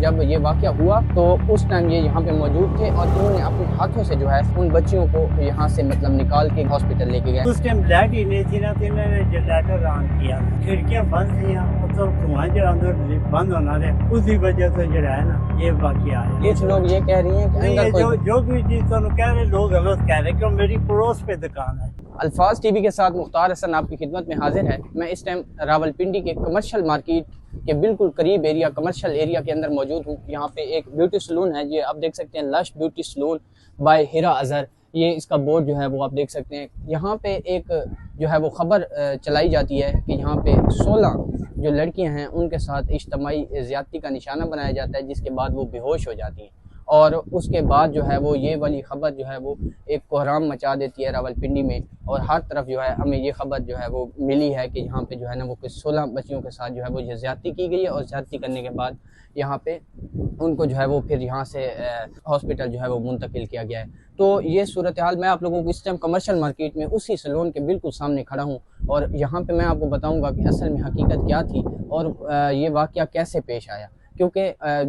जब ये वाक़या हुआ तो उस टाइम ये यहाँ पे मौजूद थे और इन्होंने अपने हाथों से जो है उन बच्चियों को यहाँ से मतलब निकाल के हॉस्पिटल लेके गए। उस टाइम लाइट ही नहीं थी ना, तो इन्होंने जनरेटर ऑन किया, खिड़कियां बंद थी, तो धुआं जो अंदर बंद होना है, उसी वजह से जो है ना ये वाक़या आया। कुछ लोग ये कह रही हैं कि अंदर कोई जो भी चीज़ तो कह रहे लोग गलत कह रहे, क्यों मेरी पड़ोस पे दुकान है। अल्फाज टीवी के साथ मुख्तार हसन आपकी खिदमत में हाजिर है। मैं इस टाइम रावलपिंडी के कमर्शियल मार्केट के बिल्कुल करीब एरिया, कमर्शियल एरिया के अंदर मौजूद हूँ। यहाँ पे एक ब्यूटी सलून है, ये आप देख सकते हैं, लश ब्यूटी सलून बाय हिरा अजहर, ये इसका बोर्ड जो है वो आप देख सकते हैं। यहाँ पे एक जो है वो ख़बर चलाई जाती है कि यहाँ पे 16 जो लड़कियाँ हैं उनके साथ इज्तिमाई ज़्यादती का निशाना बनाया जाता है, जिसके बाद वो बेहोश हो जाती हैं और उसके बाद जो है वो ये वाली ख़बर जो है वो एक कोहराम मचा देती है रावलपिंडी में। और हर तरफ जो है हमें ये खबर जो है वो मिली है कि यहाँ पे जो है ना वो कुछ 16 बच्चियों के साथ जो है वो ये ज़्यादती की गई है और ज़्यादती करने के बाद यहाँ पे उनको जो है वो फिर यहाँ से हॉस्पिटल जो है वो मुंतकिल किया गया है। तो ये सूरत हाल मैं आप लोगों को इस टाइम कमर्शियल मार्केट में उसी सैलून के बिल्कुल सामने खड़ा हूँ और यहाँ पे मैं आपको बताऊँगा कि असल में हकीकत क्या थी और ये वाक़या कैसे पेश आया, क्योंकि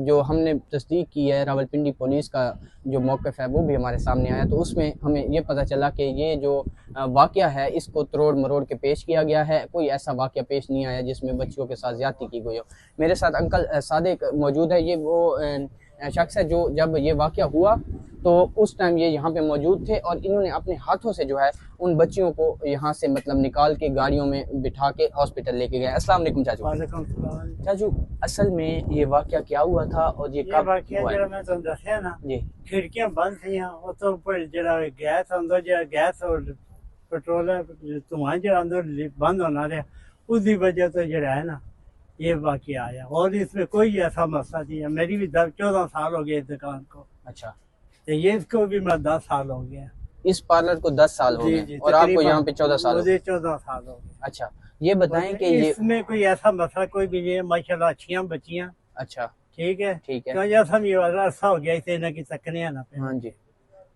जो हमने तस्दीक की है रावलपिंडी पुलिस का जो मौक़िफ़ है वो भी हमारे सामने आया, तो उसमें हमें ये पता चला कि ये जो वाक़या है इसको तरोड़ मरोड़ के पेश किया गया है। कोई ऐसा वाक़या पेश नहीं आया जिसमें बच्चियों के साथ ज़्यादती की गई हो। मेरे साथ अंकल सादिक मौजूद है, ये वो शख्स है जो जब ये वाक़या हुआ तो उस टाइम ये यहाँ पे मौजूद थे और इन्होंने अपने हाथों से जो है उन बच्चियों को यहाँ से मतलब निकाल के गाड़ियों में बिठा के हॉस्पिटल लेके गए। अस्सलाम वालेकुम चाचू। चाचू असल में ये वाक़या क्या हुआ था और ये कब हुआ है? मैं तुम दसिया ना जी, खिड़कियां बंद थी, तो ऊपर जरा गैस अंदर जो गैस और पेट्रोल धुआं जो अंदर बंद होना रहा, उसी वजह से जो है ना ये वाक़या आया। और इसमें कोई ऐसा मसला नहीं है। मेरी भी 14 साल हो गए इस दुकान को। अच्छा, तो ये इसको भी मैं 10 साल हो गया। इस पार्लर को 10 साल हो गए और आपको यहाँ पे 14 साल हो गए। मुझे 14 साल हो गए। अच्छा, ये बताएं कि ये इसमें कोई ऐसा मसला कोई भी नहीं है, माशाल्लाह अच्छियां बच्चियां। अच्छा, ठीक है, ठीक है, तो जैसा भी अरसा हो गया इसे ना कि सकने ना पे। हाँ जी।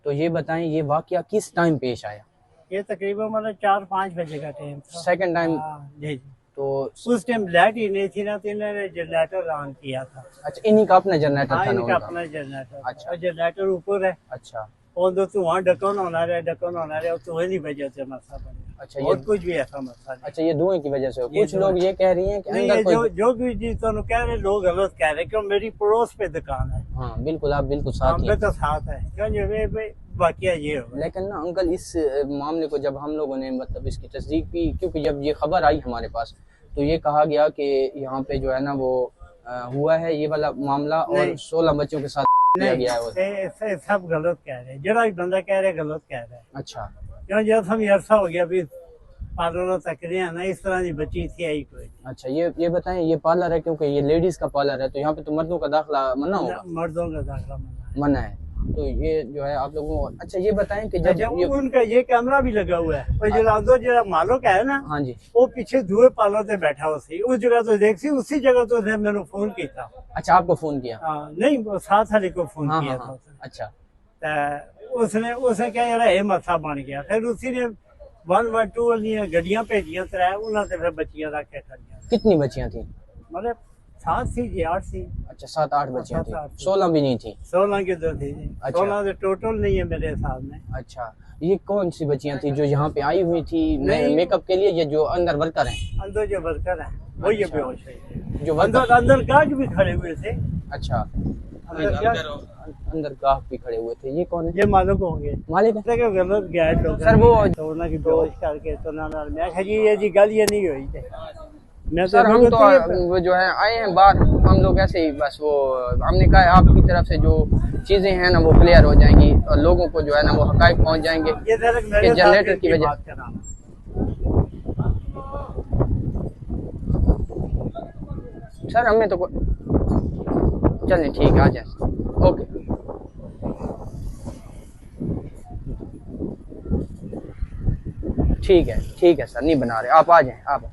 तो ये बताएं ये वाक़या किस टाइम पेश आया? ये तकरीबन मतलब 4-5 बजे का टाइम था। Second time? जी। तो उस टाइम लाइट ही नहीं थी ना, तो इन्होंने जनरेटर ऑन किया था। अच्छा, इन्हीं का अपना जनरेटर था ना इनका उनका? अपना जनरेटर। अच्छा, जनरेटर ऊपर है अच्छा, और दो धुआं ढक्कन होना रहा, तो वही वजह से मसला बना। अच्छा, और कुछ भी ऐसा मसला नहीं। अच्छा, ये धुएं की वजह से हो। कुछ लोग ये कह रही हैं कि नहीं, अंदर कोई जो भी चीज तो कह रहे लोग गलत कह रहे, क्यों मेरी पड़ोस पे दुकान है। हाँ बिल्कुल, आप बिल्कुल साथ ही हम तो साथ है, क्यों जो वाकया ये हो। लेकिन ना अंकल इस मामले को जब हम लोगों ने मतलब इसकी तस्दीक की, क्योंकि जब ये खबर आई हमारे पास तो ये कहा गया कि यहाँ पे जो है ना वो हुआ है ये वाला मामला और 16 बच्चों के साथ किया गया है। सब गलत कह रहे, जरा बंदा कह रहे गलत कह रहे। अच्छा, क्यों जब हम अरसा हो गया अभी पार्लर तक रहे ना, इस तरह की बच्ची थी आई कोई। अच्छा, ये बताएं ये पार्लर है, क्योंकि ये लेडीज का पार्लर है तो यहाँ पे तो मर्दों का दाखिला मना होगा? मर्दों का दाखिला मना है। तो ये जो है आप लोगों को, अच्छा ये बताएं कि जब ये उनका ये कैमरा भी लगा हुआ है और जो मालो का है ना, हाँ जी, वो पीछे धुए पार्लर से बैठा हो सी उस जगह तो देख सी, उसी जगह तो मैंने फोन किया था। अच्छा, आपको फोन किया? नहीं, वो साथ वाले को फोन हाँ, किया हाँ, था। अच्छा, उसने क्या यार ये मसा बन गया, फिर उसी ने 112 वाली गड्डियां भेजियां त्रै, उन्होंने फिर बच्चियां रख के खड़ियां। कितनी बच्चियां थी? मतलब 7 थी जी, 8 थी। अच्छा, 7-8 बच्चियां थी, 7-8 16 भी नहीं थी? 16 की तो थी। अच्छा। 16 तो टोटल नहीं है मेरे हिसाब में। अच्छा, ये कौन सी बच्चियां थी जो यहाँ पे आई हुई थी नहीं। मेकअप के लिए, ये जो अंदर वर्कर हैं? अंदर जो वर्कर है वो ये अच्छा। बेहोश है। जो अंदर गार्ड भी खड़े हुए थे। अच्छा, अंदर गाहक भी खड़े हुए थे। ये कौन है? ये मालिक होंगे। मालिक है? गलत गैर लोग सर वो तो ना की बेहोश करके तो ना मैं कहा जी ये जी गल ये नहीं हुई थी। मैं सर हम तो वो जो है आए हैं बाहर, हम लोग ऐसे ही बस वो हमने कहा आपकी तरफ से जो चीजें हैं ना वो क्लियर हो जाएंगी और लोगों को जो है ना वो हकायक पहुंच जाएंगे कि जनरेटर की वजह। सर हमें तो चलें ठीक है, आ जाए। ओके, ठीक है सर, नहीं बना रहे, आप आ जाएं, आप